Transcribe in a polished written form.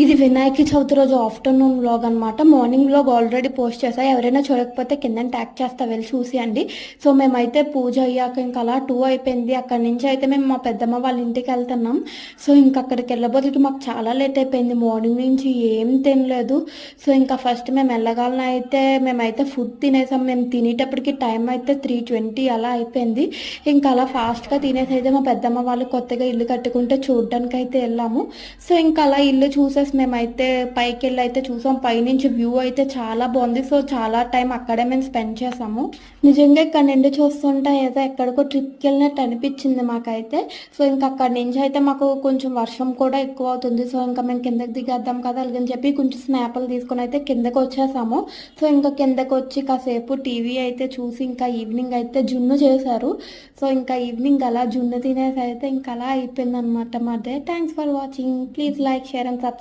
ఇది వినాయక చవితి రోజు afternoon vlog అనమాట. మార్నింగ్ వ్లాగ్ ఆల్రెడీ పోస్ట్ చేసా. ఎవరైనా చూడకపోతే కింద ట్యాగ్ చేస్తా, వెళ్ళి చూసి అండి. సో మేమైతే పూజ అయ్యాక ఇంకా అలా 2 అయిపోయింది. అక్కడి నుంచి అయితే మేము మా పెద్దమ్మ వాళ్ళ ఇంటికి వెళ్తున్నాం. సో ఇంకా అక్కడికి వెళ్ళబోతుకి మాకు చాలా లేట్ అయిపోయింది. మార్నింగ్ నుంచి ఏం తినలేదు. సో ఇంకా ఫస్ట్ మేము వెళ్ళగాలని అయితే మేమైతే ఫుడ్ తినేసాం. మేము తినేటప్పటికి టైం అయితే 3:20 అలా అయిపోయింది. ఇంకా అలా ఫాస్ట్గా తినేసి అయితే మా పెద్దమ్మ వాళ్ళు కొత్తగా ఇల్లు కట్టుకుంటే చూడడానికి అయితే వెళ్ళాము. సో ఇంకా అలా ఇల్లు చూసేసి మేమైతే పైకి వెళ్ళి అయితే చూసాం. పైనుంచి వ్యూ అయితే చాలా బాగుంది. సో చాలా టైం అక్కడే మేము స్పెండ్ చేసాము. నిజంగా ఇక్కడ నుండి చూస్తుంటే ఏదో ఎక్కడికో ట్రిప్కి వెళ్ళినట్టు అనిపించింది మాకైతే. సో ఇంకా అక్కడి నుంచి అయితే మాకు కొంచెం వర్షం కూడా ఎక్కువ అవుతుంది. సో ఇంకా మేము కిందకి దిగేద్దాం కదా అలాగని చెప్పి కొంచెం స్నాప్లు తీసుకొని అయితే కిందకి వచ్చేసాము. సో ఇంకా కిందకి వచ్చి కాసేపు టీవీ అయితే చూసి ఇంకా ఈవినింగ్ అయితే జున్ను చేశారు. సో ఇంకా ఈవినింగ్ అలా జున్ను తినేసి అయితే ఇంకా అలా అయిపోయింది అనమాట మా day. Thanks for watching. Please like, share and subscribe.